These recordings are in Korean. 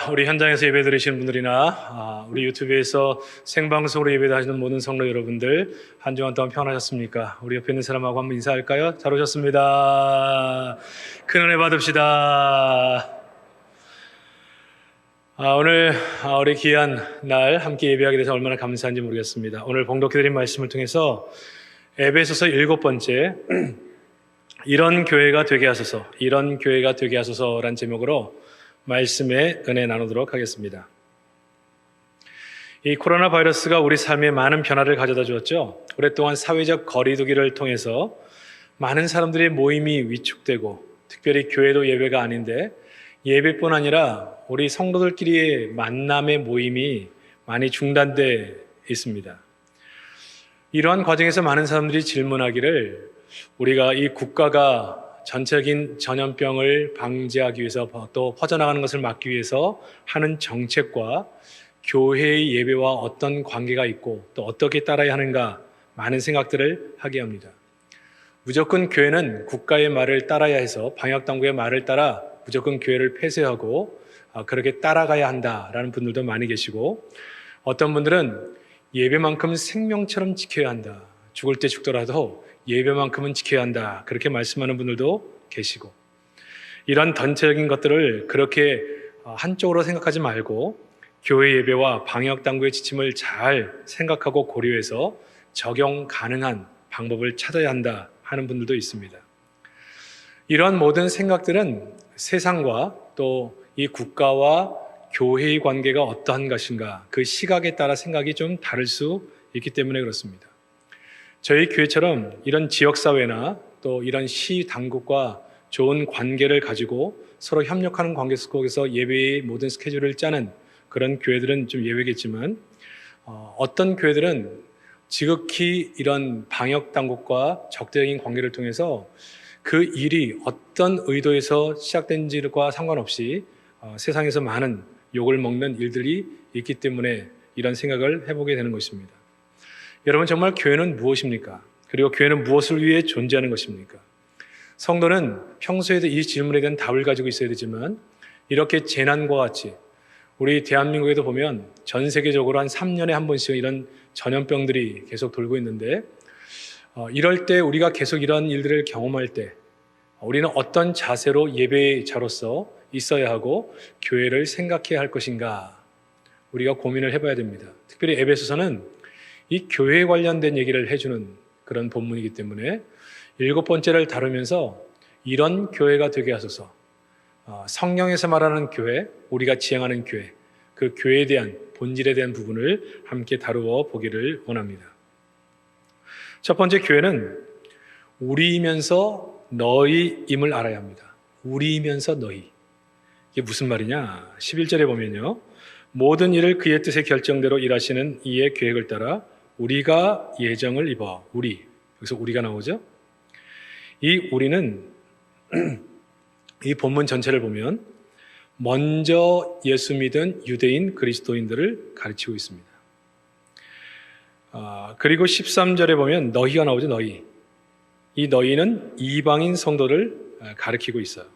우리 현장에서 예배 드리시는 분들이나 우리 유튜브에서 생방송으로 예배 드리시는 모든 성도 여러분들, 한 주간 동안 평안하셨습니까? 우리 옆에 있는 사람하고 한번 인사할까요? 잘 오셨습니다. 큰 은혜 받읍시다. 오늘 우리 귀한 날 함께 예배하게 돼서 얼마나 감사한지 모르겠습니다. 오늘 봉독해 드린 말씀을 통해서 에베소서 7번째 이런 교회가 되게 하소서, 이런 교회가 되게 하소서란 제목으로 말씀의 은혜 나누도록 하겠습니다. 이 코로나 바이러스가 우리 삶에 많은 변화를 가져다 주었죠. 오랫동안 사회적 거리두기를 통해서 많은 사람들의 모임이 위축되고, 특별히 교회도 예배가 아닌데 예배뿐 아니라 우리 성도들끼리의 만남의 모임이 많이 중단돼 있습니다. 이러한 과정에서 많은 사람들이 질문하기를, 우리가 이 국가가 전체적인 전염병을 방지하기 위해서, 또 퍼져나가는 것을 막기 위해서 하는 정책과 교회의 예배와 어떤 관계가 있고 또 어떻게 따라야 하는가, 많은 생각들을 하게 합니다. 무조건 교회는 국가의 말을 따라야 해서, 방역당국의 말을 따라 무조건 교회를 폐쇄하고 그렇게 따라가야 한다라는 분들도 많이 계시고, 어떤 분들은 예배만큼 생명처럼 지켜야 한다, 죽을 때 죽더라도 예배만큼은 지켜야 한다, 그렇게 말씀하는 분들도 계시고, 이런 전체적인 것들을 그렇게 한쪽으로 생각하지 말고 교회 예배와 방역당국의 지침을 잘 생각하고 고려해서 적용 가능한 방법을 찾아야 한다 하는 분들도 있습니다. 이런 모든 생각들은 세상과 또 이 국가와 교회의 관계가 어떠한 것인가, 그 시각에 따라 생각이 좀 다를 수 있기 때문에 그렇습니다. 저희 교회처럼 이런 지역사회나 또 이런 시 당국과 좋은 관계를 가지고 서로 협력하는 관계 속에서 예배의 모든 스케줄을 짜는 그런 교회들은 좀 예외겠지만, 어떤 교회들은 지극히 이런 방역 당국과 적대적인 관계를 통해서 그 일이 어떤 의도에서 시작된지와 상관없이 세상에서 많은 욕을 먹는 일들이 있기 때문에 이런 생각을 해보게 되는 것입니다. 여러분, 정말 교회는 무엇입니까? 그리고 교회는 무엇을 위해 존재하는 것입니까? 성도는 평소에도 이 질문에 대한 답을 가지고 있어야 되지만, 이렇게 재난과 같이 우리 대한민국에도 보면 전 세계적으로 한 3년에 한 번씩 이런 전염병들이 계속 돌고 있는데, 이럴 때 우리가 계속 이런 일들을 경험할 때 우리는 어떤 자세로 예배자로서 있어야 하고 교회를 생각해야 할 것인가, 우리가 고민을 해봐야 됩니다. 특별히 에베소서는 이 교회에 관련된 얘기를 해주는 그런 본문이기 때문에 7번째를 다루면서 이런 교회가 되게 하소서, 성경에서 말하는 교회, 우리가 지향하는 교회, 그 교회에 대한 본질에 대한 부분을 함께 다루어 보기를 원합니다. 첫 번째, 교회는 우리이면서 너희임을 알아야 합니다. 우리이면서 너희. 이게 무슨 말이냐? 11절에 보면요, 모든 일을 그의 뜻의 결정대로 일하시는 이의 계획을 따라 우리가 예정을 입어. 우리, 여기서 우리가 나오죠. 이 우리는 이 본문 전체를 보면 먼저 예수 믿은 유대인 그리스도인들을 가르치고 있습니다. 그리고 13절에 보면 너희가 나오죠. 너희. 이 너희는 이방인 성도를 가르치고 있어요.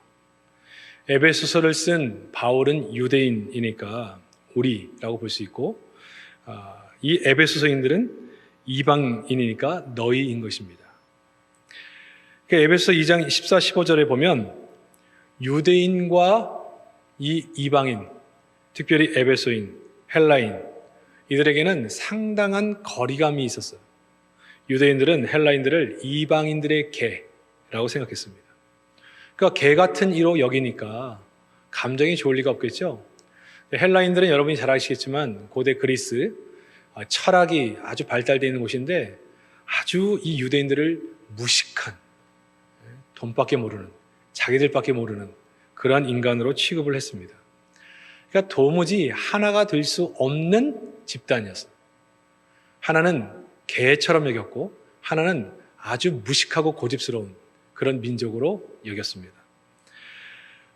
에베소서를 쓴 바울은 유대인이니까 우리라고 볼 수 있고, 이 에베소서인들은 이방인이니까 너희인 것입니다. 에베소서 2장 14, 15절에 보면 유대인과 이 이방인, 특별히 에베소인, 헬라인, 이들에게는 상당한 거리감이 있었어요. 유대인들은 헬라인들을 이방인들의 개라고 생각했습니다. 그러니까 개 같은 이로 여기니까 감정이 좋을 리가 없겠죠. 헬라인들은 여러분이 잘 아시겠지만 고대 그리스, 철학이 아주 발달되어 있는 곳인데 아주 이 유대인들을 무식한, 돈밖에 모르는, 자기들밖에 모르는 그러한 인간으로 취급을 했습니다. 그러니까 도무지 하나가 될 수 없는 집단이었어요. 하나는 개처럼 여겼고 하나는 아주 무식하고 고집스러운 그런 민족으로 여겼습니다.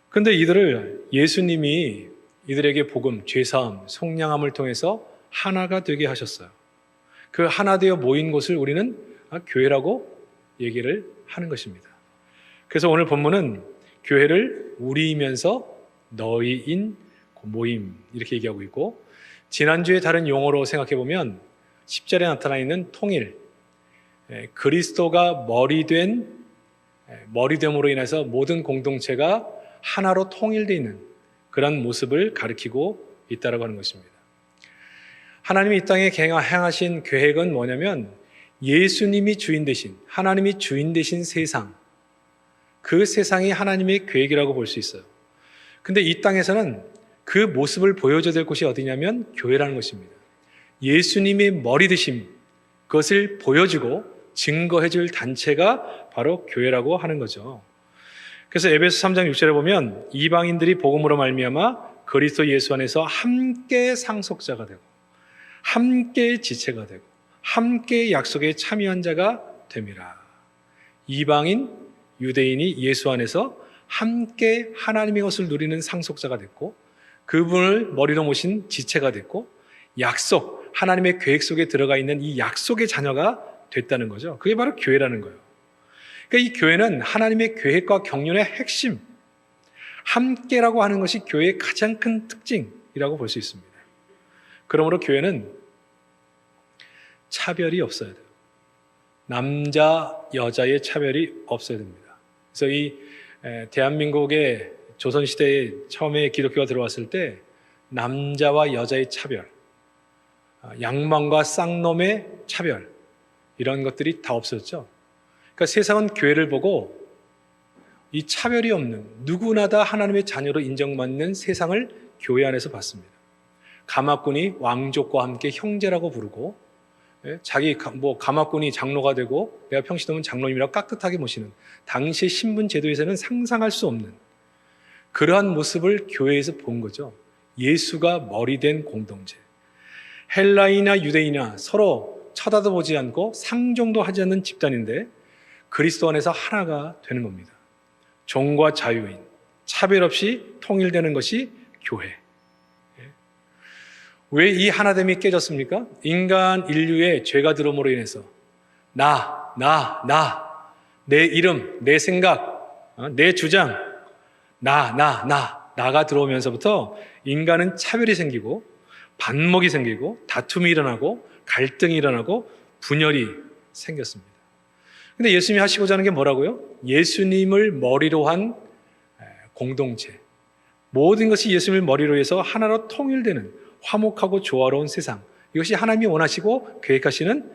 그런데 이들을 예수님이 이들에게 복음, 죄사함, 속량함을 통해서 하나가 되게 하셨어요. 그 하나 되어 모인 곳을 우리는 교회라고 얘기를 하는 것입니다. 그래서 오늘 본문은 교회를 우리이면서 너희인 모임 이렇게 얘기하고 있고, 지난주에 다른 용어로 생각해 보면 10절에 나타나 있는 통일, 그리스도가 머리됨으로 인해서 모든 공동체가 하나로 통일되어 있는 그런 모습을 가리키고 있다고 하는 것입니다. 하나님이 이 땅에 행하신 계획은 뭐냐면 예수님이 주인 되신, 하나님이 주인 되신 세상, 그 세상이 하나님의 계획이라고 볼 수 있어요. 근데 이 땅에서는 그 모습을 보여줘야 될 곳이 어디냐면 교회라는 것입니다. 예수님의 머리 되심, 그것을 보여주고 증거해 줄 단체가 바로 교회라고 하는 거죠. 그래서 에베소 3장 6절에 보면 이방인들이 복음으로 말미암아 그리스도 예수 안에서 함께 상속자가 되고 함께 지체가 되고 함께 약속에 참여한 자가 됨이라. 이방인, 유대인이 예수 안에서 함께 하나님의 것을 누리는 상속자가 됐고, 그분을 머리로 모신 지체가 됐고, 약속, 하나님의 계획 속에 들어가 있는 이 약속의 자녀가 됐다는 거죠. 그게 바로 교회라는 거예요. 그러니까 이 교회는 하나님의 계획과 경륜의 핵심, 함께라고 하는 것이 교회의 가장 큰 특징이라고 볼 수 있습니다. 그러므로 교회는 차별이 없어야 돼요. 남자, 여자의 차별이 없어야 됩니다. 그래서 이 대한민국의 조선시대에 처음에 기독교가 들어왔을 때 남자와 여자의 차별, 양반과 쌍놈의 차별, 이런 것들이 다 없었죠. 그러니까 세상은 교회를 보고 이 차별이 없는, 누구나 다 하나님의 자녀로 인정받는 세상을 교회 안에서 봤습니다. 가마꾼이 왕족과 함께 형제라고 부르고, 가마꾼이 장로가 되고 내가 평시도면 장로님이라고 깍듯하게 모시는, 당시의 신분 제도에서는 상상할 수 없는 그러한 모습을 교회에서 본 거죠. 예수가 머리된 공동체. 헬라인이나 유대인이나 서로 쳐다도 보지 않고 상종도 하지 않는 집단인데 그리스도 안에서 하나가 되는 겁니다. 종과 자유인, 차별 없이 통일되는 것이 교회. 왜 이 하나됨이 깨졌습니까? 인간 인류의 죄가 들어옴으로 인해서 내 이름, 내 생각, 내 주장, 나가 들어오면서부터 인간은 차별이 생기고 반목이 생기고 다툼이 일어나고 갈등이 일어나고 분열이 생겼습니다. 근데 예수님이 하시고자 하는 게 뭐라고요? 예수님을 머리로 한 공동체, 모든 것이 예수님을 머리로 해서 하나로 통일되는 화목하고 조화로운 세상, 이것이 하나님이 원하시고 계획하시는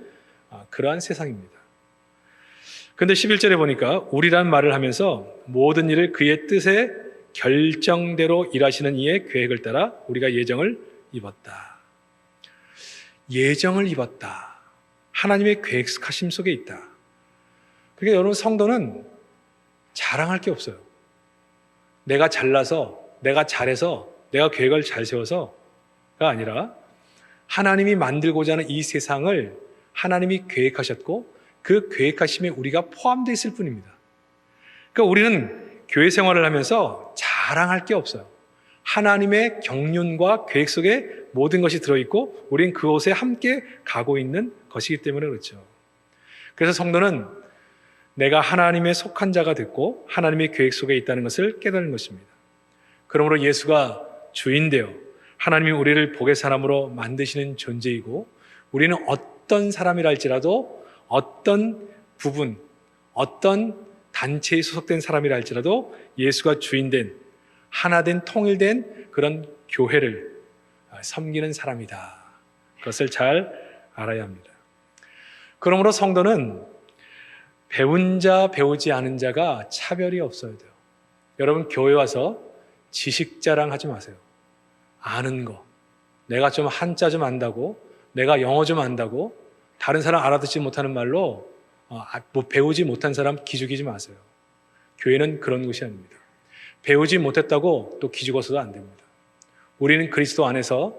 그러한 세상입니다. 그런데 11절에 보니까 우리란 말을 하면서 모든 일을 그의 뜻에 결정대로 일하시는 이의 계획을 따라 우리가 예정을 입었다. 예정을 입었다. 하나님의 계획하심 속에 있다. 그러니까 여러분, 성도는 자랑할 게 없어요. 내가 잘나서, 내가 잘해서, 내가 계획을 잘 세워서가 아니라 하나님이 만들고자 하는 이 세상을 하나님이 계획하셨고 그 계획하심에 우리가 포함되어 있을 뿐입니다. 그러니까 우리는 교회 생활을 하면서 자랑할 게 없어요. 하나님의 경륜과 계획 속에 모든 것이 들어있고 우리는 그곳에 함께 가고 있는 것이기 때문에 그렇죠. 그래서 성도는 내가 하나님의 속한 자가 됐고 하나님의 계획 속에 있다는 것을 깨달은 것입니다. 그러므로 예수가 주인되어 하나님이 우리를 복의 사람으로 만드시는 존재이고 우리는 어떤 사람이라 할지라도 어떤 부분, 어떤 단체에 소속된 사람이라 할지라도 예수가 주인된, 하나된, 통일된 그런 교회를 섬기는 사람이다. 그것을 잘 알아야 합니다. 그러므로 성도는 배운 자, 배우지 않은 자가 차별이 없어야 돼요. 여러분, 교회 와서 지식 자랑하지 마세요. 아는 거, 내가 좀 한자 좀 안다고, 내가 영어 좀 안다고 다른 사람 알아듣지 못하는 말로 배우지 못한 사람 기죽이지 마세요. 교회는 그런 곳이 아닙니다. 배우지 못했다고 또 기죽어서도 안 됩니다. 우리는 그리스도 안에서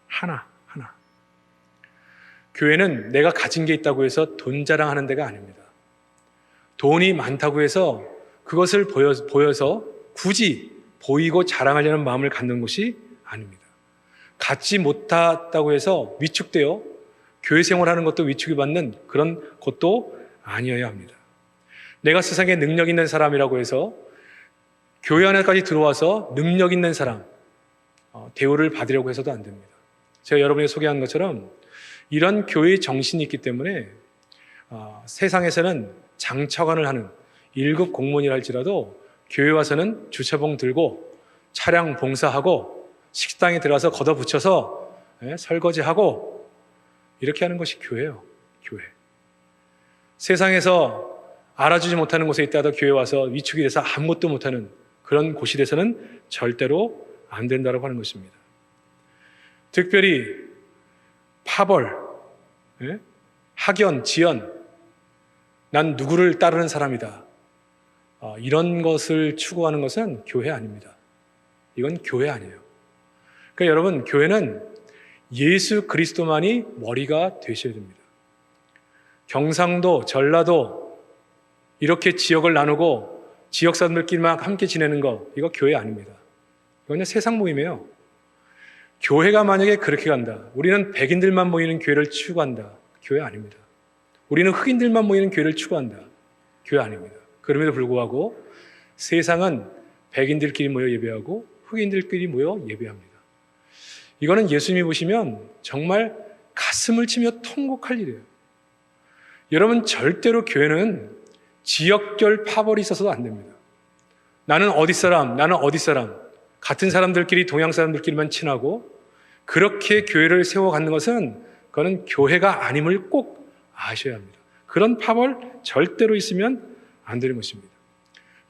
하나. 교회는 내가 가진 게 있다고 해서 돈 자랑하는 데가 아닙니다. 돈이 많다고 해서 그것을 보여서 굳이 보이고 자랑하려는 마음을 갖는 것이 아닙니다. 갖지 못했다고 해서 위축되어 교회 생활하는 것도 위축이 받는 그런 것도 아니어야 합니다. 내가 세상에 능력 있는 사람이라고 해서 교회 안에까지 들어와서 능력 있는 사람, 대우를 받으려고 해서도 안 됩니다. 제가 여러분에게 소개한 것처럼 이런 교회의 정신이 있기 때문에 세상에서는 장차관을 하는 1급 공무원이라 할지라도 교회 와서는 주차봉 들고 차량 봉사하고 식당에 들어가서 걷어붙여서 설거지하고 이렇게 하는 것이 교회예요. 교회. 세상에서 알아주지 못하는 곳에 있다가 교회 와서 위축이 돼서 아무것도 못하는 그런 곳이 돼서는 절대로 안 된다고 하는 것입니다. 특별히 파벌, 학연, 지연, 난 누구를 따르는 사람이다. 이런 것을 추구하는 것은 교회 아닙니다. 이건 교회 아니에요. 그러니까 여러분, 교회는 예수 그리스도만이 머리가 되셔야 됩니다. 경상도, 전라도 이렇게 지역을 나누고 지역 사람들끼리만 함께 지내는 거, 이거 교회 아닙니다. 이건 세상 모임이에요. 교회가 만약에 그렇게 간다, 우리는 백인들만 모이는 교회를 추구한다, 교회 아닙니다. 우리는 흑인들만 모이는 교회를 추구한다, 교회 아닙니다. 그럼에도 불구하고 세상은 백인들끼리 모여 예배하고 흑인들끼리 모여 예배합니다. 이거는 예수님이 보시면 정말 가슴을 치며 통곡할 일이에요. 여러분, 절대로 교회는 지역별 파벌이 있어서도 안 됩니다. 나는 어디 사람, 나는 어디 사람, 같은 사람들끼리 동양 사람들끼리만 친하고 그렇게 교회를 세워가는 것은 그거는 교회가 아님을 꼭 아셔야 합니다. 그런 파벌 절대로 있으면 안 되는 것입니다.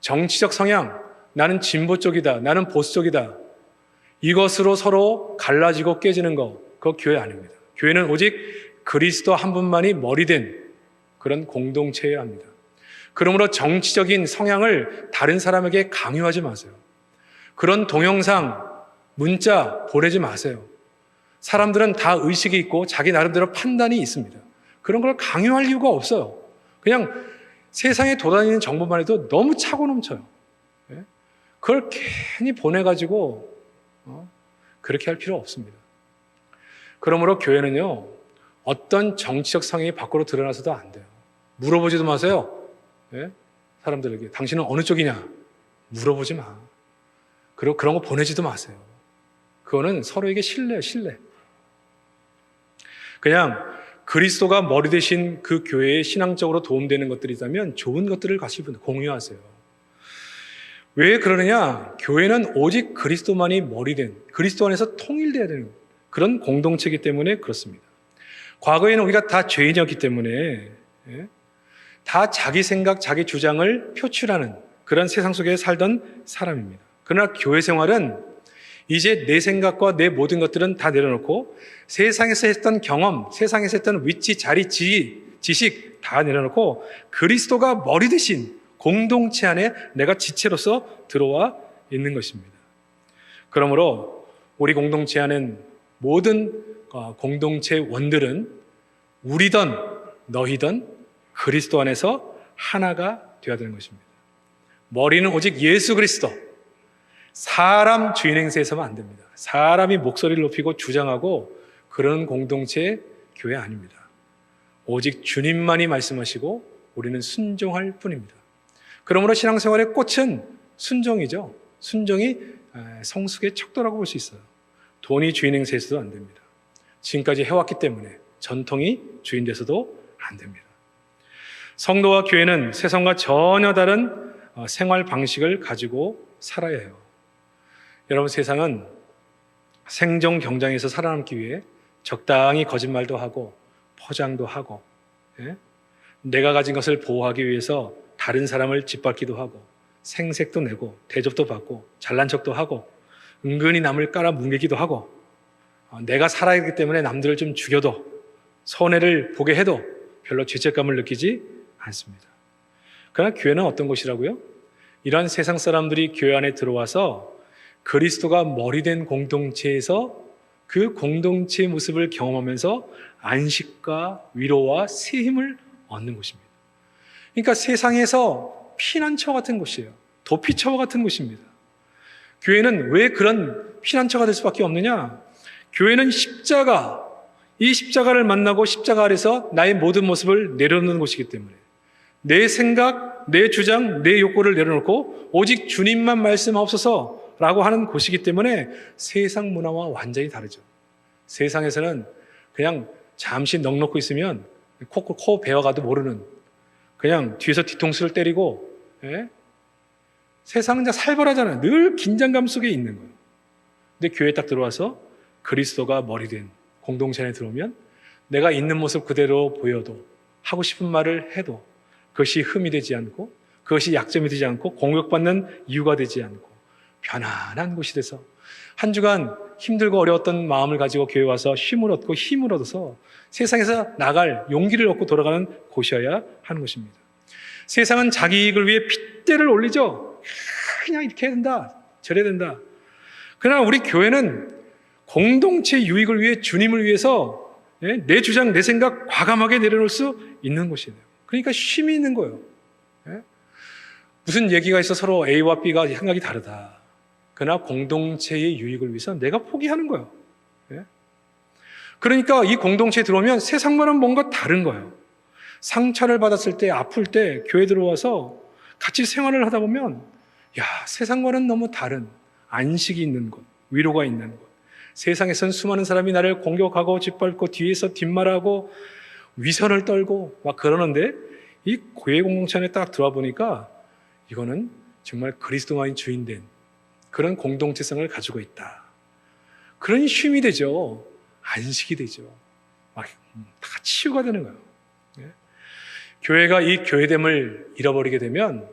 정치적 성향, 나는 진보 쪽이다, 나는 보수 쪽이다, 이것으로 서로 갈라지고 깨지는 거, 그거 교회 아닙니다. 교회는 오직 그리스도 한 분만이 머리된 그런 공동체여야 합니다. 그러므로 정치적인 성향을 다른 사람에게 강요하지 마세요. 그런 동영상, 문자 보내지 마세요. 사람들은 다 의식이 있고 자기 나름대로 판단이 있습니다. 그런 걸 강요할 이유가 없어요. 그냥 세상에 돌아다니는 정보만 해도 너무 차고 넘쳐요. 그걸 괜히 보내가지고 그렇게 할 필요 없습니다. 그러므로 교회는요, 어떤 정치적 성향이 밖으로 드러나서도 안 돼요. 물어보지도 마세요. 사람들에게 당신은 어느 쪽이냐 물어보지 마. 그리고 그런 거 보내지도 마세요. 그거는 서로에게 신뢰예요, 신뢰. 그냥 그리스도가 머리 되신 그 교회에 신앙적으로 도움되는 것들이 있다면 좋은 것들을 같이 공유하세요. 왜 그러느냐? 교회는 오직 그리스도만이 머리된, 그리스도 안에서 통일되어야 되는 그런 공동체이기 때문에 그렇습니다. 과거에는 우리가 다 죄인이었기 때문에 다 자기 생각, 자기 주장을 표출하는 그런 세상 속에 살던 사람입니다. 그러나 교회 생활은 이제 내 생각과 내 모든 것들은 다 내려놓고 세상에서 했던 경험, 세상에서 했던 위치, 자리, 지식 다 내려놓고 그리스도가 머리 대신 공동체 안에 내가 지체로서 들어와 있는 것입니다. 그러므로 우리 공동체 안엔 모든 공동체 원들은 우리든 너희든 그리스도 안에서 하나가 되어야 되는 것입니다. 머리는 오직 예수 그리스도. 사람 주인 행세에서만 안 됩니다. 사람이 목소리를 높이고 주장하고 그런 공동체 교회 아닙니다. 오직 주님만이 말씀하시고 우리는 순종할 뿐입니다. 그러므로 신앙생활의 꽃은 순종이죠. 순종이 성숙의 척도라고 볼 수 있어요. 돈이 주인 행세에서도 안 됩니다. 지금까지 해왔기 때문에 전통이 주인 돼서도 안 됩니다. 성도와 교회는 세상과 전혀 다른 생활 방식을 가지고 살아야 해요. 여러분, 세상은 생존 경쟁에서 살아남기 위해 적당히 거짓말도 하고 포장도 하고 내가 가진 것을 보호하기 위해서 다른 사람을 짓밟기도 하고 생색도 내고 대접도 받고 잘난 척도 하고 은근히 남을 깔아뭉개기도 하고 내가 살아야 하기 때문에 남들을 좀 죽여도 손해를 보게 해도 별로 죄책감을 느끼지 않습니다. 그러나 교회는 어떤 곳이라고요? 이런 세상 사람들이 교회 안에 들어와서 그리스도가 머리된 공동체에서 그 공동체의 모습을 경험하면서 안식과 위로와 새 힘을 얻는 곳입니다. 그러니까 세상에서 피난처 같은 곳이에요. 도피처와 같은 곳입니다. 교회는 왜 그런 피난처가 될 수밖에 없느냐? 교회는 십자가, 이 십자가를 만나고 십자가 아래서 나의 모든 모습을 내려놓는 곳이기 때문에 내 생각, 내 주장, 내 욕구를 내려놓고 오직 주님만 말씀하옵소서 라고 하는 곳이기 때문에 세상 문화와 완전히 다르죠. 세상에서는 그냥 잠시 넋놓고 있으면 코 베어가도 모르는, 그냥 뒤에서 뒤통수를 때리고, 예? 세상은 그냥 살벌하잖아요. 늘 긴장감 속에 있는 거예요. 근데 교회에 딱 들어와서 그리스도가 머리된 공동체 안에 들어오면 내가 있는 모습 그대로 보여도, 하고 싶은 말을 해도 그것이 흠이 되지 않고, 그것이 약점이 되지 않고, 공격받는 이유가 되지 않고 편안한 곳이 돼서 한 주간 힘들고 어려웠던 마음을 가지고 교회 와서 쉼을 얻고 힘을 얻어서 세상에서 나갈 용기를 얻고 돌아가는 곳이어야 하는 것입니다. 세상은 자기 이익을 위해 핏대를 올리죠. 그냥 이렇게 해야 된다, 저래야 된다. 그러나 우리 교회는 공동체 유익을 위해, 주님을 위해서 내 주장, 내 생각 과감하게 내려놓을 수 있는 곳이에요. 그러니까 쉼이 있는 거예요. 무슨 얘기가 있어 서로 A와 B가 생각이 다르다. 그러나 공동체의 유익을 위해서 내가 포기하는 거예요. 그러니까 이 공동체에 들어오면 세상과는 뭔가 다른 거예요. 상처를 받았을 때, 아플 때 교회 들어와서 같이 생활을 하다 보면, 야, 세상과는 너무 다른 안식이 있는 곳, 위로가 있는 곳. 세상에선 수많은 사람이 나를 공격하고 짓밟고 뒤에서 뒷말하고 위선을 떨고 막 그러는데, 이 교회 공동체 안에 딱 들어와 보니까 이거는 정말 그리스도만이 주인된 그런 공동체성을 가지고 있다. 그런 쉼이 되죠. 안식이 되죠. 막 다 치유가 되는 거예요. 교회가 이 교회됨을 잃어버리게 되면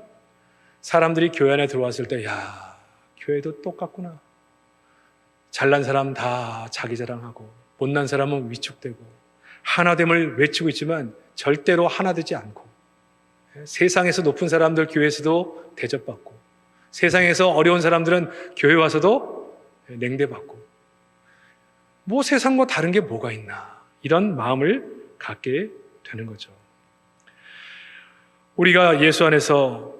사람들이 교회 안에 들어왔을 때, 야, 교회도 똑같구나. 잘난 사람 다 자기 자랑하고 못난 사람은 위축되고 하나됨을 외치고 있지만 절대로 하나 되지 않고, 세상에서 높은 사람들 교회에서도 대접받고, 세상에서 어려운 사람들은 교회 와서도 냉대받고, 뭐 세상과 다른 게 뭐가 있나, 이런 마음을 갖게 되는 거죠. 우리가 예수 안에서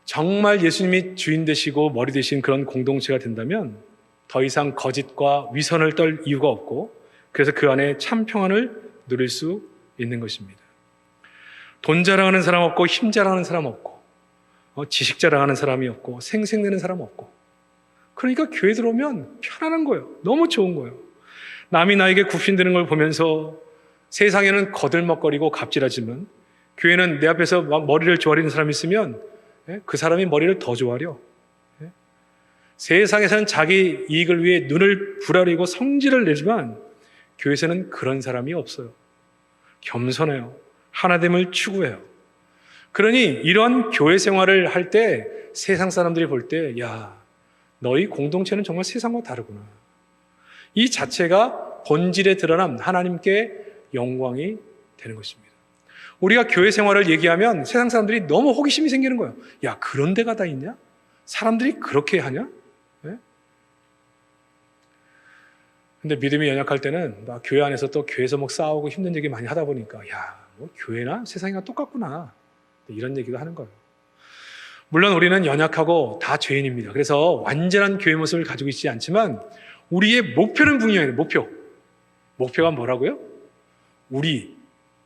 정말 예수님이 주인 되시고 머리 되신 그런 공동체가 된다면 더 이상 거짓과 위선을 떨 이유가 없고, 그래서 그 안에 참 평안을 누릴 수 있는 것입니다. 돈 자랑하는 사람 없고, 힘 자랑하는 사람 없고, 지식 자랑하는 사람이 없고, 생색내는 사람 없고. 그러니까 교회 들어오면 편안한 거예요. 너무 좋은 거예요. 남이 나에게 굽신대는 걸 보면서 세상에는 거들먹거리고 갑질하지만 교회는 내 앞에서 막 머리를 조아리는 사람이 있으면 그 사람이 머리를 더 조아려. 세상에서는 자기 이익을 위해 눈을 부라리고 성질을 내지만 교회에서는 그런 사람이 없어요. 겸손해요. 하나됨을 추구해요. 그러니 이런 교회 생활을 할 때 세상 사람들이 볼 때, 야, 너희 공동체는 정말 세상과 다르구나. 이 자체가 본질에 드러난 하나님께 영광이 되는 것입니다. 우리가 교회 생활을 얘기하면 세상 사람들이 너무 호기심이 생기는 거예요. 야, 그런 데가 다 있냐? 사람들이 그렇게 하냐? 근데 믿음이 연약할 때는 막 교회 안에서 또 교회에서 막 싸우고 힘든 얘기 많이 하다 보니까, 야, 뭐 교회나 세상이나 똑같구나, 이런 얘기도 하는 거예요. 물론 우리는 연약하고 다 죄인입니다. 그래서 완전한 교회 모습을 가지고 있지 않지만 우리의 목표는 분명해요. 목표가 뭐라고요?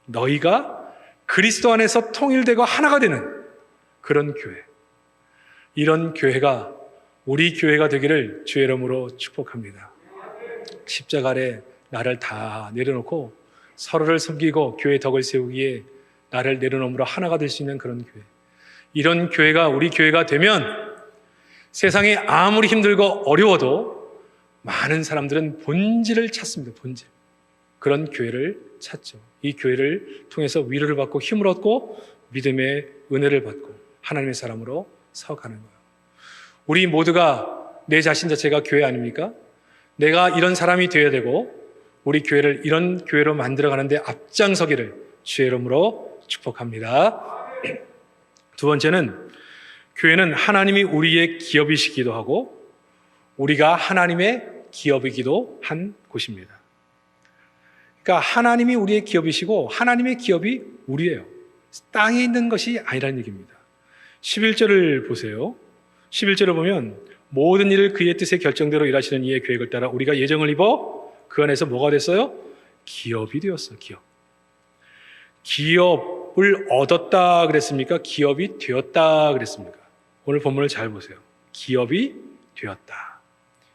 너희가 그리스도 안에서 통일되고 하나가 되는 그런 교회. 이런 교회가 우리 교회가 되기를 주의 이름으로 축복합니다. 십자가 아래 나를 다 내려놓고 서로를 섬기고 교회 덕을 세우기에 나를 내려놓음으로 하나가 될 수 있는 그런 교회. 이런 교회가 우리 교회가 되면 세상에 아무리 힘들고 어려워도 많은 사람들은 본질을 찾습니다. 본질. 그런 교회를 찾죠. 이 교회를 통해서 위로를 받고 힘을 얻고 믿음의 은혜를 받고 하나님의 사람으로 서가는 거예요. 우리 모두가 내 자신 자체가 교회 아닙니까? 내가 이런 사람이 되어야 되고 우리 교회를 이런 교회로 만들어가는데 앞장서기를 주의 이름으로 축복합니다. 두 번째는 교회는 하나님이 우리의 기업이시기도 하고 우리가 하나님의 기업이기도 한 곳입니다. 그러니까 하나님이 우리의 기업이시고 하나님의 기업이 우리예요. 땅에 있는 것이 아니라는 얘기입니다. 11절을 보세요. 11절을 보면 모든 일을 그의 뜻의 결정대로 일하시는 이의 계획을 따라 우리가 예정을 입어 그 안에서 뭐가 됐어요? 기업이 되었어요. 기업을 얻었다 그랬습니까? 기업이 되었다 그랬습니까? 오늘 본문을 잘 보세요. 기업이 되었다.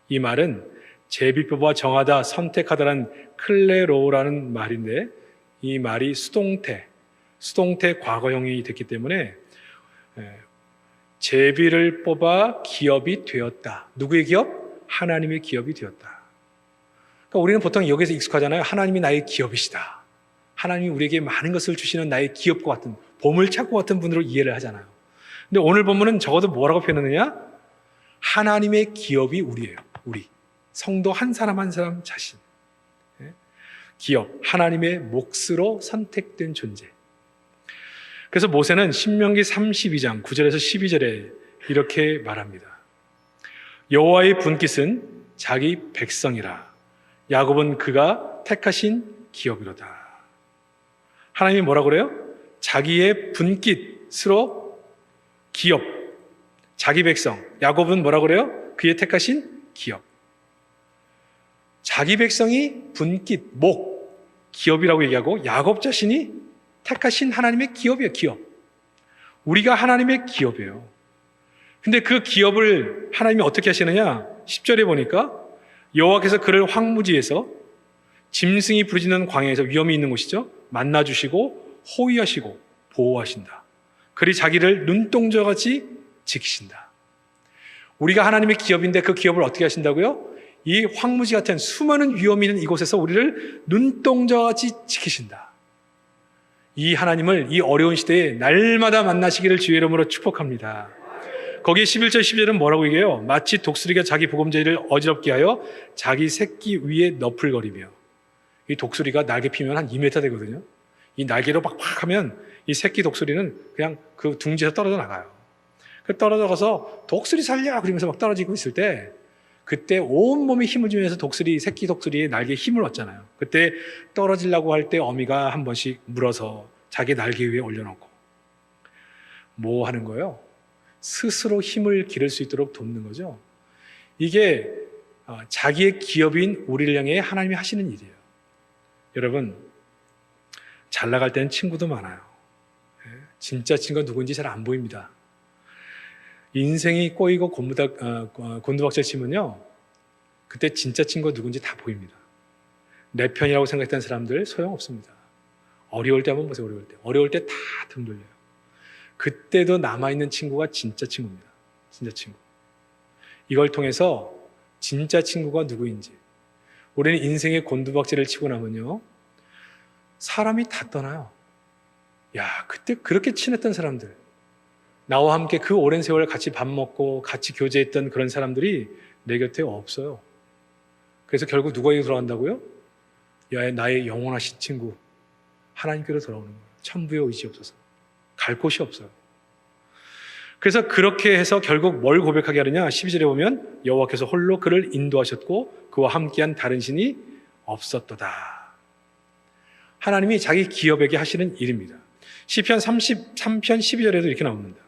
이 말은 제비뽑아 정하다, 선택하다라는 클레로라는 말인데 이 말이 수동태 과거형이 됐기 때문에 제비를 뽑아 기업이 되었다. 누구의 기업? 하나님의 기업이 되었다. 그러니까 우리는 보통 여기서 익숙하잖아요. 하나님이 나의 기업이시다. 하나님이 우리에게 많은 것을 주시는 나의 기업과 같은, 보물찾고 같은 분으로 이해를 하잖아요. 근데 오늘 본문은 적어도 뭐라고 표현하느냐? 하나님의 기업이 우리예요. 우리. 성도 한 사람 한 사람 자신. 기업, 하나님의 몫으로 선택된 존재. 그래서 모세는 신명기 32장 9절에서 12절에 이렇게 말합니다. 여호와의 분깃은 자기 백성이라. 야곱은 그가 택하신 기업이로다. 하나님이 뭐라고 그래요? 자기의 분깃으로 기업, 자기 백성. 야곱은 뭐라고 그래요? 그의 택하신 기업. 자기 백성이 분깃, 목, 기업이라고 얘기하고 야곱 자신이 택하신 하나님의 기업이에요. 기업. 우리가 하나님의 기업이에요. 근데 그 기업을 하나님이 어떻게 하시느냐? 10절에 보니까 여호와께서 그를 황무지에서 짐승이 부르짖는 광야에서 위험이 있는 곳이죠. 만나주시고 호위하시고 보호하신다. 그리 자기를 눈동자같이 지키신다. 우리가 하나님의 기업인데 그 기업을 어떻게 하신다고요? 이 황무지 같은 수많은 위험이 있는 이곳에서 우리를 눈동자같이 지키신다. 이 하나님을 이 어려운 시대에 날마다 만나시기를 주의 이름으로 축복합니다. 거기 11절 12절은 뭐라고 얘기해요? 마치 독수리가 자기 보금자리를 어지럽게 하여 자기 새끼 위에 너풀거리며. 이 독수리가 날개 피면 한 2m 되거든요. 이 날개로 팍팍 하면 이 새끼 독수리는 그냥 그 둥지에서 떨어져 나가요. 떨어져 가서 독수리 살려! 그러면서 막 떨어지고 있을 때 그때 온몸에 힘을 주면서 새끼 독수리의 날개에 힘을 얻잖아요. 그때 떨어지려고 할 때 어미가 한 번씩 물어서 자기 날개 위에 올려놓고 뭐 하는 거예요? 스스로 힘을 기를 수 있도록 돕는 거죠. 이게 자기의 기업인 우리를 향해 하나님이 하시는 일이에요. 여러분, 잘 나갈 때는 친구도 많아요. 진짜 친구가 누군지 잘 안 보입니다. 인생이 꼬이고 곤두박질 치면요, 그때 진짜 친구가 누군지 다 보입니다. 내 편이라고 생각했던 사람들 소용없습니다. 어려울 때 한번 보세요. 어려울 때 다 등 돌려요. 그때도 남아있는 친구가 진짜 친구입니다. 진짜 친구. 이걸 통해서 진짜 친구가 누구인지, 우리는 인생의 곤두박질을 치고 나면요, 사람이 다 떠나요. 야, 그때 그렇게 친했던 사람들, 나와 함께 그 오랜 세월 같이 밥 먹고 같이 교제했던 그런 사람들이 내 곁에 없어요. 그래서 결국 누구에게 돌아간다고요? 나의 영원하신 친구 하나님께로 돌아오는 거예요. 천부의 의지 없어서 갈 곳이 없어요. 그래서 그렇게 해서 결국 뭘 고백하게 하느냐? 12절에 보면 여호와께서 홀로 그를 인도하셨고 그와 함께한 다른 신이 없었도다. 하나님이 자기 기업에게 하시는 일입니다. 시편 33편 12절에도 이렇게 나옵니다.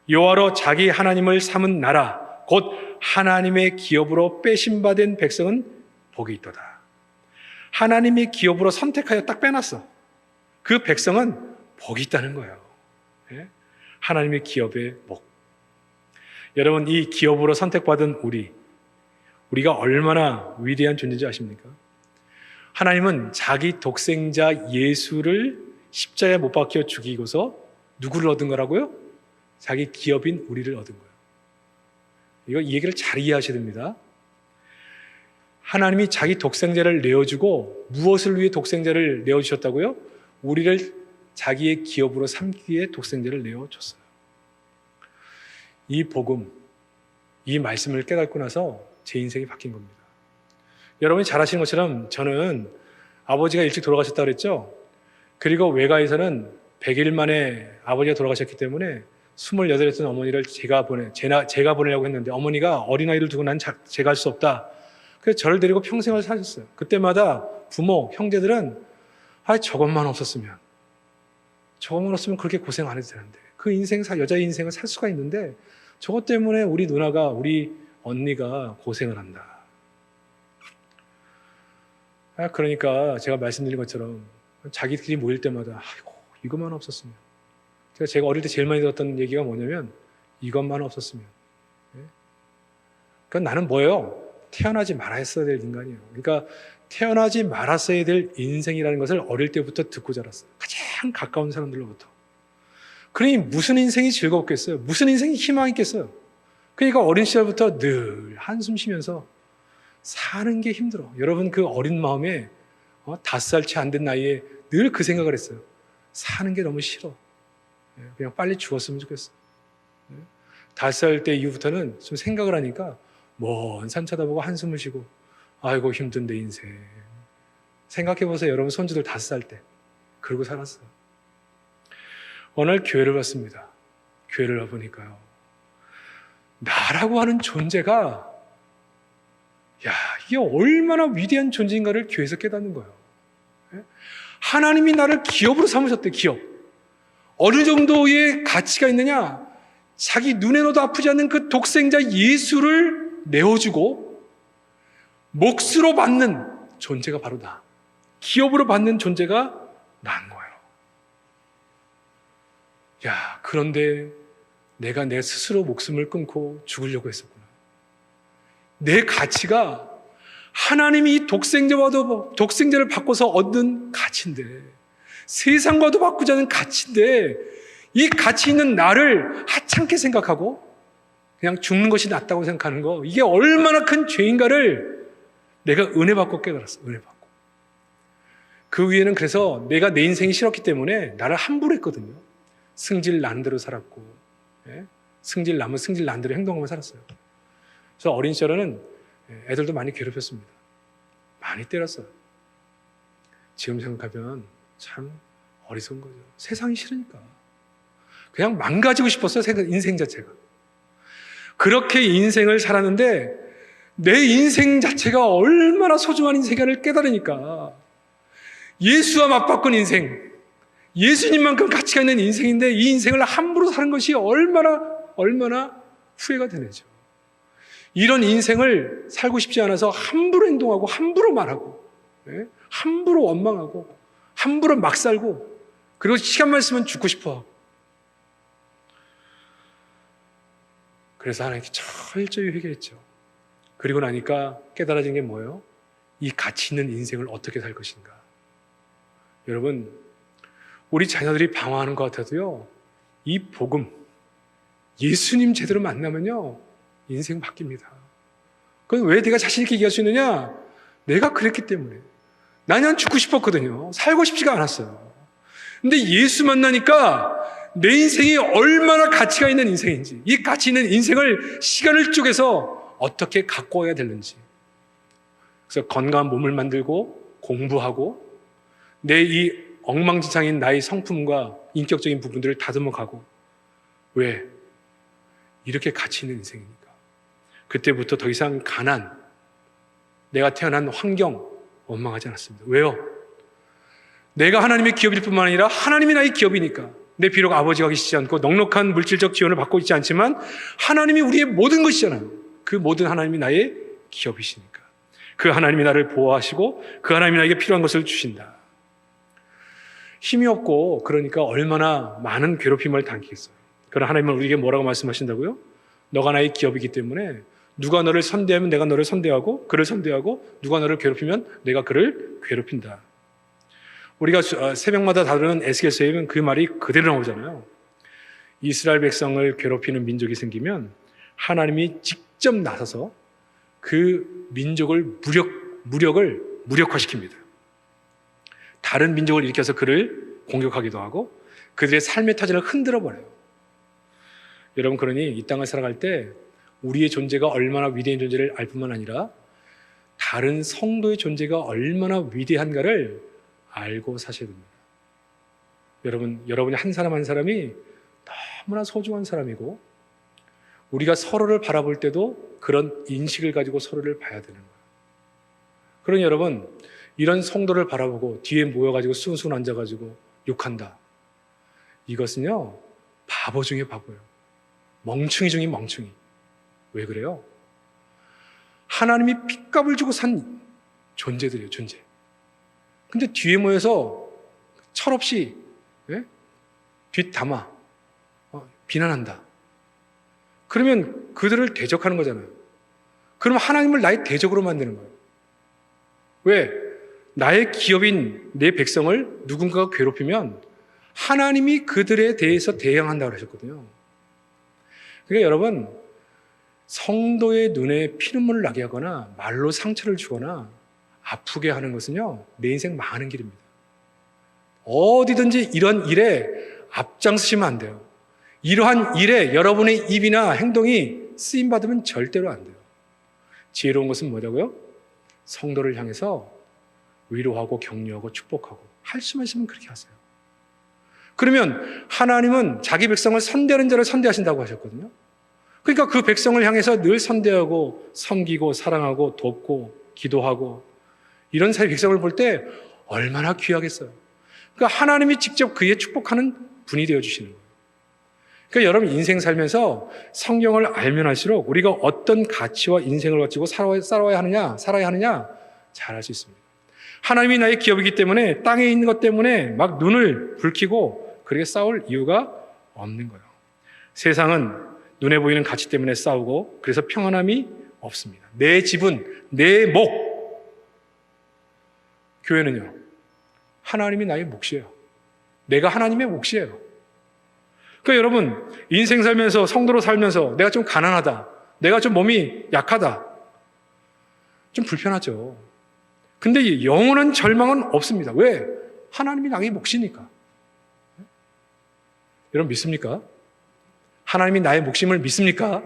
여호와로 자기 하나님을 삼은 나라 곧 하나님의 기업으로 빼심받은 백성은 복이 있도다. 하나님의 기업으로 선택하여 딱 빼놨어. 그 백성은 복이 있다는 거예요. 하나님의 기업의 복. 여러분, 이 기업으로 선택받은 우리가 얼마나 위대한 존재인지 아십니까? 하나님은 자기 독생자 예수를 십자가에 못 박혀 죽이고서 누구를 얻은 거라고요? 자기 기업인 우리를 얻은 거예요. 이 얘기를 잘 이해하셔야 됩니다. 하나님이 자기 독생자를 내어주고 무엇을 위해 독생자를 내어주셨다고요? 우리를 자기의 기업으로 삼기에 독생자를 내어줬어요. 이 복음, 이 말씀을 깨닫고 나서 제 인생이 바뀐 겁니다. 여러분이 잘 아시는 것처럼 저는 아버지가 일찍 돌아가셨다고 그랬죠? 그리고 외가에서는 100일 만에 아버지가 돌아가셨기 때문에 28였던 어머니를 제가 보내려고 했는데 어머니가 어린아이를 두고 난 제가 할 수 없다. 그래서 저를 데리고 평생을 사셨어요. 그때마다 부모, 형제들은 저것만 없었으면 그렇게 고생 안 해도 되는데 그 여자의 인생을 살 수가 있는데 저것 때문에 우리 누나가, 우리 언니가 고생을 한다. 그러니까 제가 말씀드린 것처럼 자기들이 모일 때마다 이것만 없었으면. 제가 어릴 때 제일 많이 들었던 얘기가 뭐냐면 이것만 없었으면. 그러니까 나는 뭐예요? 태어나지 말았어야 될 인간이에요. 그러니까 태어나지 말았어야 될 인생이라는 것을 어릴 때부터 듣고 자랐어요. 가장 가까운 사람들로부터. 그러니 무슨 인생이 즐겁겠어요? 무슨 인생이 희망이 있겠어요? 그러니까 어린 시절부터 늘 한숨 쉬면서 사는 게 힘들어. 여러분 그 어린 마음에 5살 채 안 된 나이에 늘 그 생각을 했어요. 사는 게 너무 싫어. 그냥 빨리 죽었으면 좋겠어. 5살 때 이후부터는 좀 생각을 하니까 먼 산 쳐다보고 한숨을 쉬고 아이고 힘든 내 인생. 생각해보세요. 여러분 손주들 5살 때 그러고 살았어요. 어느 날 교회를 갔습니다. 교회를 가보니까요, 나라고 하는 존재가 이게 얼마나 위대한 존재인가를 교회에서 깨닫는 거예요. 하나님이 나를 기업으로 삼으셨대. 기업. 어느 정도의 가치가 있느냐? 자기 눈에 넣어도 아프지 않는 그 독생자 예수를 내어주고 몫으로 받는 존재가 바로 나. 기업으로 받는 존재가 나인 거예요. 그런데 내가 내 스스로 목숨을 끊고 죽으려고 했었구나. 내 가치가 하나님이 이 독생자를 바꿔서 얻는 가치인데, 세상과도 바꾸지 않은 가치인데, 이 가치 있는 나를 하찮게 생각하고 그냥 죽는 것이 낫다고 생각하는 거, 이게 얼마나 큰 죄인가를 내가 은혜 받고 깨달았어. 은혜 받고. 그 위에는 그래서 내가 내 인생이 싫었기 때문에 나를 함부로 했거든요. 승질 나는 대로 살았고, 승질 나면 승질 난 대로 행동하며 살았어요. 그래서 어린 시절에는 애들도 많이 괴롭혔습니다. 많이 때렸어요. 지금 생각하면 참 어리석은 거죠. 세상이 싫으니까. 그냥 망가지고 싶었어요. 인생 자체가. 그렇게 인생을 살았는데 내 인생 자체가 얼마나 소중한 인생을 깨달으니까, 예수와 맞바꾼 인생, 예수님만큼 가치가 있는 인생인데 이 인생을 함부로 사는 것이 얼마나 후회가 되는지요. 이런 인생을 살고 싶지 않아서 함부로 행동하고 함부로 말하고, 함부로 원망하고 함부로 막 살고, 그리고 시간만 있으면 죽고 싶어. 그래서 하나님께 철저히 회개했죠. 그리고 나니까 깨달아진 게 뭐예요? 이 가치 있는 인생을 어떻게 살 것인가. 여러분, 우리 자녀들이 방황하는 것 같아도요, 이 복음, 예수님 제대로 만나면요, 인생 바뀝니다. 그건 왜 내가 자신 있게 얘기할 수 있느냐? 내가 그랬기 때문에. 나는 죽고 싶었거든요. 살고 싶지가 않았어요. 근데 예수 만나니까 내 인생이 얼마나 가치가 있는 인생인지, 이 가치 있는 인생을 시간을 쪼개서 어떻게 갖고 와야 되는지. 그래서 건강한 몸을 만들고 공부하고 내 이 엉망진창인 나의 성품과 인격적인 부분들을 다듬어 가고. 왜? 이렇게 가치 있는 인생이니까. 그때부터 더 이상 가난, 내가 태어난 환경 원망하지 않았습니다. 왜요? 내가 하나님의 기업일 뿐만 아니라 하나님이 나의 기업이니까. 내 비록 아버지가 계시지 않고 넉넉한 물질적 지원을 받고 있지 않지만 하나님이 우리의 모든 것이잖아요. 그 모든 하나님이 나의 기업이시니까. 그 하나님이 나를 보호하시고 그 하나님이 나에게 필요한 것을 주신다. 힘이 없고 그러니까 얼마나 많은 괴롭힘을 당기겠어요. 그러나 하나님은 우리에게 뭐라고 말씀하신다고요? 너가 나의 기업이기 때문에 누가 너를 선대하면 내가 너를 선대하고, 그를 선대하고, 누가 너를 괴롭히면 내가 그를 괴롭힌다. 우리가 새벽마다 다루는 에스겔서에 보면 그 말이 그대로 나오잖아요. 이스라엘 백성을 괴롭히는 민족이 생기면 하나님이 직접 나서서 그 민족을 무력을 무력화시킵니다. 다른 민족을 일으켜서 그를 공격하기도 하고 그들의 삶의 터전을 흔들어 버려요. 여러분, 그러니 이 땅을 살아갈 때 우리의 존재가 얼마나 위대한 존재를 알 뿐만 아니라 다른 성도의 존재가 얼마나 위대한가를 알고 사셔야 됩니다. 여러분이 한 사람 한 사람이 너무나 소중한 사람이고, 우리가 서로를 바라볼 때도 그런 인식을 가지고 서로를 봐야 되는 거예요. 그러니 여러분, 이런 성도를 바라보고 뒤에 모여가지고 숭숭 앉아가지고 욕한다. 이것은요, 바보 중에 바보예요. 멍충이 중에 멍충이. 왜 그래요? 하나님이 핏값을 주고 산 존재들이에요, 존재. 근데 뒤에 모여서 철없이 뒷담화, 비난한다. 그러면 그들을 대적하는 거잖아요. 그럼 하나님을 나의 대적으로 만드는 거예요. 왜? 나의 기업인 내 백성을 누군가가 괴롭히면 하나님이 그들에 대해서 대응한다고 하셨거든요. 그러니까 여러분, 성도의 눈에 피눈물을 나게 하거나 말로 상처를 주거나 아프게 하는 것은요, 내 인생 많은 길입니다. 어디든지 이런 일에 앞장서시면 안 돼요. 이러한 일에 여러분의 입이나 행동이 쓰임받으면 절대로 안 돼요. 지혜로운 것은 뭐냐고요? 성도를 향해서 위로하고 격려하고 축복하고 할 수만 있으면 그렇게 하세요. 그러면 하나님은 자기 백성을 선대하는 자를 선대하신다고 하셨거든요. 그러니까 그 백성을 향해서 늘 선대하고 섬기고 사랑하고 돕고 기도하고 이런 사회 백성을 볼 때 얼마나 귀하겠어요. 그러니까 하나님이 직접 그의 축복하는 분이 되어주시는 거예요. 그러니까 여러분 인생 살면서 성경을 알면 할수록 우리가 어떤 가치와 인생을 가지고 살아야 하느냐 잘 알 수 있습니다. 하나님이 나의 기업이기 때문에 땅에 있는 것 때문에 막 눈을 붉히고 그렇게 싸울 이유가 없는 거예요. 세상은 눈에 보이는 가치 때문에 싸우고 그래서 평안함이 없습니다. 내 집은 내 목. 교회는요, 하나님이 나의 몫이에요. 내가 하나님의 몫이에요. 그러니까 여러분 인생 살면서 성도로 살면서 내가 좀 가난하다, 내가 좀 몸이 약하다, 좀 불편하죠. 근데 영원한 절망은 없습니다. 왜? 하나님이 나의 몫이니까. 여러분 믿습니까? 하나님이 나의 몫임을 믿습니까?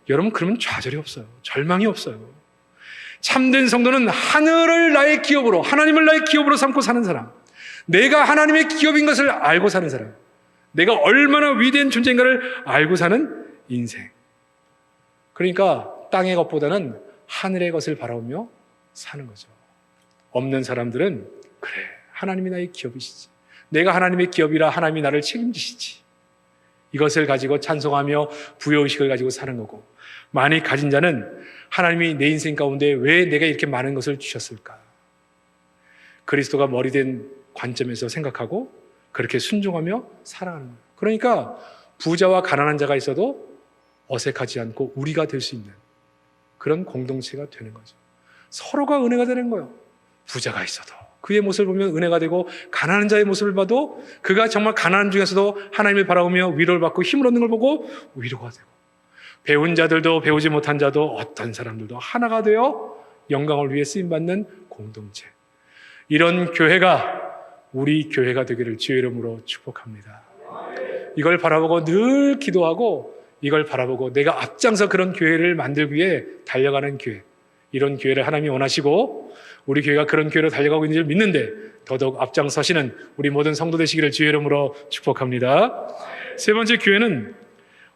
여러분 그러면 좌절이 없어요. 절망이 없어요. 참된 성도는 하늘을 나의 기업으로, 하나님을 나의 기업으로 삼고 사는 사람, 내가 하나님의 기업인 것을 알고 사는 사람, 내가 얼마나 위대한 존재인가를 알고 사는 인생. 그러니까 땅의 것보다는 하늘의 것을 바라보며 사는 거죠. 없는 사람들은 그래, 하나님이 나의 기업이시지, 내가 하나님의 기업이라 하나님이 나를 책임지시지, 이것을 가지고 찬송하며 부여의식을 가지고 사는 거고, 많이 가진 자는 하나님이 내 인생 가운데 왜 내가 이렇게 많은 것을 주셨을까, 그리스도가 머리 된 관점에서 생각하고 그렇게 순종하며 살아가는 거예요. 그러니까 부자와 가난한 자가 있어도 어색하지 않고 우리가 될 수 있는 그런 공동체가 되는 거죠. 서로가 은혜가 되는 거예요. 부자가 있어도 그의 모습을 보면 은혜가 되고, 가난한 자의 모습을 봐도 그가 정말 가난한 중에서도 하나님을 바라보며 위로를 받고 힘을 얻는 걸 보고 위로가 되고, 배운 자들도 배우지 못한 자도 어떤 사람들도 하나가 되어 영광을 위해 쓰임받는 공동체. 이런 교회가 우리 교회가 되기를 주의 이름으로 축복합니다. 이걸 바라보고 늘 기도하고, 이걸 바라보고 내가 앞장서 그런 교회를 만들기 위해 달려가는 교회, 이런 교회를 하나님이 원하시고 우리 교회가 그런 교회로 달려가고 있는 줄 믿는데 더더욱 앞장서시는 우리 모든 성도 되시기를 주의 이름으로 축복합니다. 세 번째, 교회는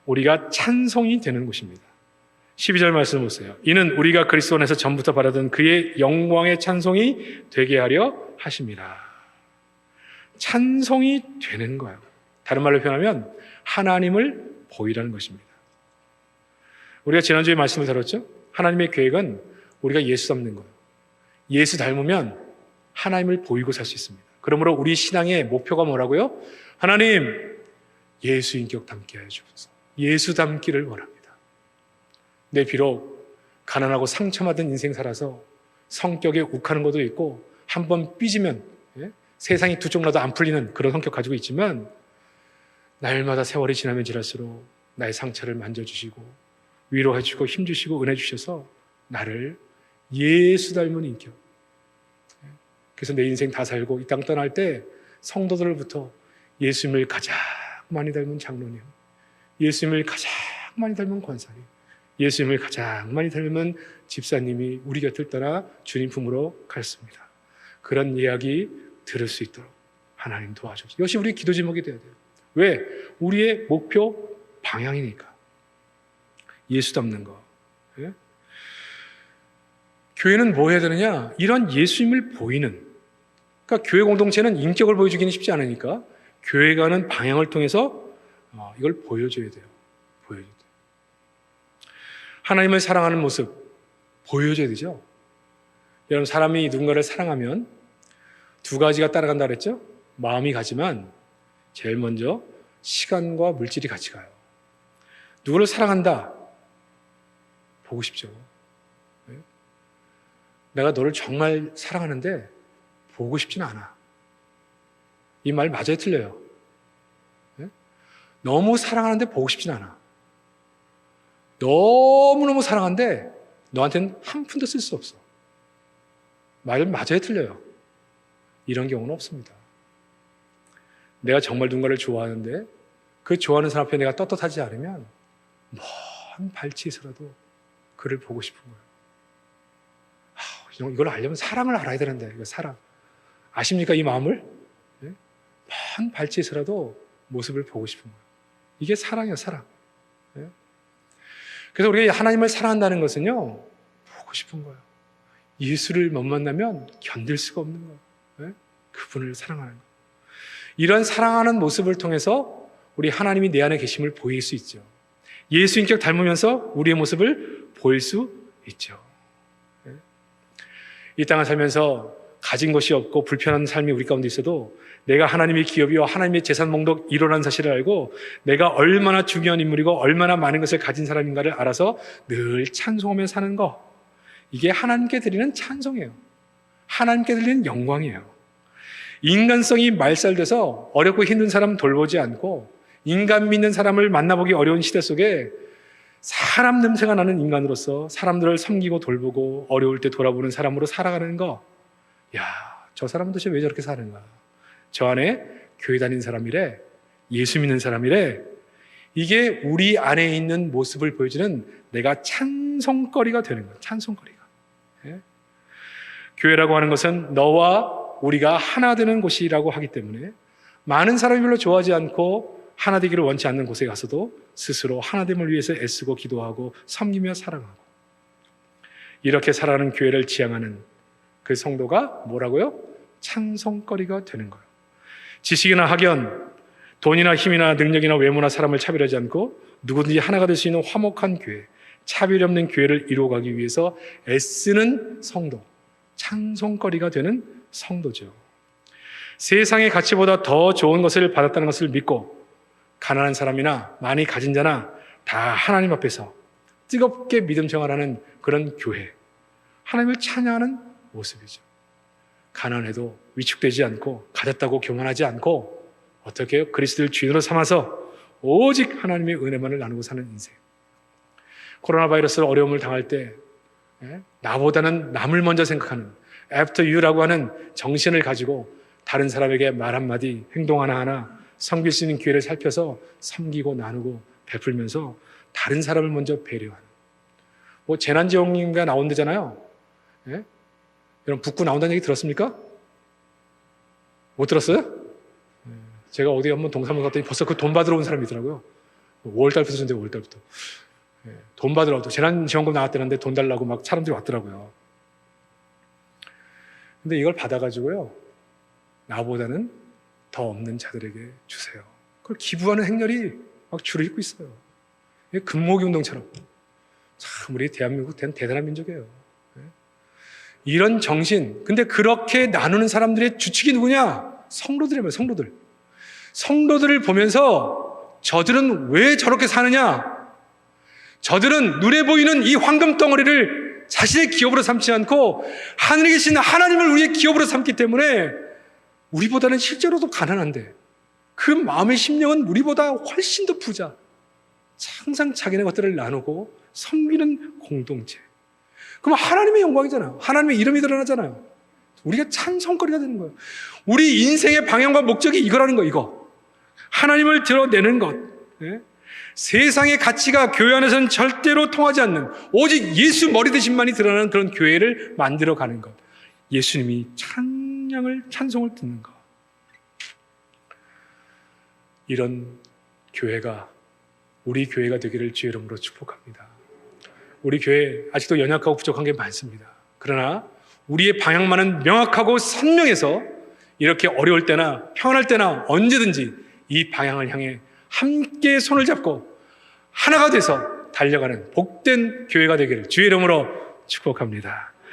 우리가 찬송이 되는 곳입니다. 12절 말씀 보세요. 이는 우리가 그리스도 안에서 전부터 바라던 그의 영광의 찬송이 되게 하려 하심이라. 찬송이 되는 거예요. 다른 말로 표현하면 하나님을 보이라는 것입니다. 우리가 지난주에 말씀을 들었죠? 하나님의 계획은 우리가 예수 닮는 거예요. 예수 닮으면 하나님을 보이고 살 수 있습니다. 그러므로 우리 신앙의 목표가 뭐라고요? 하나님, 예수 인격 닮게 하여 주옵소서. 예수 닮기를 원합니다. 내 비록 가난하고 상처받은 인생 살아서 성격에 욱하는 것도 있고, 한번 삐지면 세상이 두 쪽 나도 안 풀리는 그런 성격 가지고 있지만, 날마다 세월이 지나면 지날수록 나의 상처를 만져주시고 위로해주시고 힘주시고 은혜 주셔서 나를 예수 닮은 인격. 그래서 내 인생 다 살고 이 땅 떠날 때 성도들부터 예수님을 가장 많이 닮은 장로님, 예수님을 가장 많이 닮은 권사님, 예수님을 가장 많이 닮은 집사님이 우리 곁을 떠나 주님 품으로 갔습니다. 그런 이야기 들을 수 있도록 하나님 도와주옵소서. 이것이 우리 기도 제목이 되어야 돼요. 왜? 우리의 목표 방향이니까. 예수 닮는 거. 예? 교회는 뭐 해야 되느냐? 이런 예수님을 보이는, 그러니까 교회 공동체는 인격을 보여주기는 쉽지 않으니까 교회 가는 방향을 통해서 이걸 보여줘야 돼요. 보여줘야 돼요. 하나님을 사랑하는 모습 보여줘야 되죠. 여러분, 사람이 누군가를 사랑하면 두 가지가 따라간다 그랬죠? 마음이 가지만 제일 먼저 시간과 물질이 같이 가요. 누구를 사랑한다, 보고 싶죠. 내가 너를 정말 사랑하는데 보고 싶지는 않아. 이 말 맞아요, 틀려요? 네? 너무 사랑하는데 보고 싶지는 않아. 너무너무 사랑하는데 너한테는 한 푼도 쓸 수 없어. 말 맞아요, 틀려요? 이런 경우는 없습니다. 내가 정말 누군가를 좋아하는데 그 좋아하는 사람 앞에 내가 떳떳하지 않으면 먼 발치에서라도 그를 보고 싶은 거예요. 이걸 알려면 사랑을 알아야 되는데, 이거 사랑. 아십니까, 이 마음을? 네? 먼 발치에서라도 모습을 보고 싶은 거예요. 이게 사랑이에요, 사랑. 네? 그래서 우리가 하나님을 사랑한다는 것은요, 보고 싶은 거예요. 예수를 못 만나면 견딜 수가 없는 거예요. 네? 그분을 사랑하는 거예요. 이런 사랑하는 모습을 통해서 우리 하나님이 내 안에 계심을 보일 수 있죠. 예수 인격 닮으면서 우리의 모습을 보일 수 있죠. 네? 이 땅을 살면서 가진 것이 없고 불편한 삶이 우리 가운데 있어도 내가 하나님의 기업이요 하나님의 재산 목록 1호라는 사실을 알고 내가 얼마나 중요한 인물이고 얼마나 많은 것을 가진 사람인가를 알아서 늘 찬송하며 사는 것, 이게 하나님께 드리는 찬송이에요. 하나님께 드리는 영광이에요. 인간성이 말살돼서 어렵고 힘든 사람 돌보지 않고 인간 믿는 사람을 만나보기 어려운 시대 속에 사람 냄새가 나는 인간으로서 사람들을 섬기고 돌보고 어려울 때 돌아보는 사람으로 살아가는 거, 야, 저 사람은 도대체 왜 저렇게 사는가? 저 안에 교회 다니는 사람이래, 예수 믿는 사람이래. 이게 우리 안에 있는 모습을 보여주는 내가 찬송거리가 되는 거예요. 찬송거리가. 예? 교회라고 하는 것은 너와 우리가 하나 되는 곳이라고 하기 때문에 많은 사람이 별로 좋아하지 않고 하나 되기를 원치 않는 곳에 가서도 스스로 하나됨을 위해서 애쓰고 기도하고 섬기며 사랑하고, 이렇게 살아가는 교회를 지향하는 그 성도가 뭐라고요? 찬송거리가 되는 거예요. 지식이나 학연, 돈이나 힘이나 능력이나 외모나 사람을 차별하지 않고 누구든지 하나가 될 수 있는 화목한 교회, 차별이 없는 교회를 이루어가기 위해서 애쓰는 성도, 찬송거리가 되는 성도죠. 세상의 가치보다 더 좋은 것을 받았다는 것을 믿고 가난한 사람이나 많이 가진 자나 다 하나님 앞에서 뜨겁게 믿음 생활하는 그런 교회, 하나님을 찬양하는 모습이죠. 가난해도 위축되지 않고 가졌다고 교만하지 않고 어떻게 해요? 그리스도를 주인으로 삼아서 오직 하나님의 은혜만을 나누고 사는 인생. 코로나 바이러스 어려움을 당할 때 나보다는 남을 먼저 생각하는 after you라고 하는 정신을 가지고 다른 사람에게 말 한마디, 행동 하나하나 섬길 수 있는 기회를 살펴서 섬기고 나누고 베풀면서 다른 사람을 먼저 배려하는, 뭐 재난지원금가 나온다잖아요. 예? 여러분 북구 나온다는 얘기 들었습니까? 못 들었어요? 제가 어디 한번 동사무소 갔더니 벌써 그 돈 받으러 온 사람이 있더라고요. 5월달부터 준대요. 5월달부터. 돈 받으러 와도 재난지원금 나왔다는데 돈 달라고 막 사람들이 왔더라고요. 근데 이걸 받아가지고요, 나보다는 더 없는 자들에게 주세요. 그걸 기부하는 행렬이 막 줄을 잇고 있어요. 금모기 운동처럼. 참 우리 대한민국 대단한 민족이에요. 이런 정신, 근데 그렇게 나누는 사람들의 주축이 누구냐? 성도들이에요. 성도들. 성도들을 보면서 저들은 왜 저렇게 사느냐? 저들은 눈에 보이는 이 황금 덩어리를 자신의 기업으로 삼지 않고 하늘에 계신 하나님을 우리의 기업으로 삼기 때문에 우리보다는 실제로도 가난한데 그 마음의 심령은 우리보다 훨씬 더 부자. 항상 자기네 것들을 나누고 섬기는 공동체. 그럼 하나님의 영광이잖아요. 하나님의 이름이 드러나잖아요. 우리가 찬송거리가 되는 거예요. 우리 인생의 방향과 목적이 이거라는 거, 이거. 하나님을 드러내는 것. 예? 세상의 가치가 교회 안에서는 절대로 통하지 않는 오직 예수 머리 대신만이 드러나는 그런 교회를 만들어가는 것. 예수님이 찬송을 듣는 것. 이런 교회가 우리 교회가 되기를 주의 이름으로 축복합니다. 우리 교회 아직도 연약하고 부족한 게 많습니다. 그러나 우리의 방향만은 명확하고 선명해서 이렇게 어려울 때나 평안할 때나 언제든지 이 방향을 향해 함께 손을 잡고 하나가 돼서 달려가는 복된 교회가 되기를 주의 이름으로 축복합니다.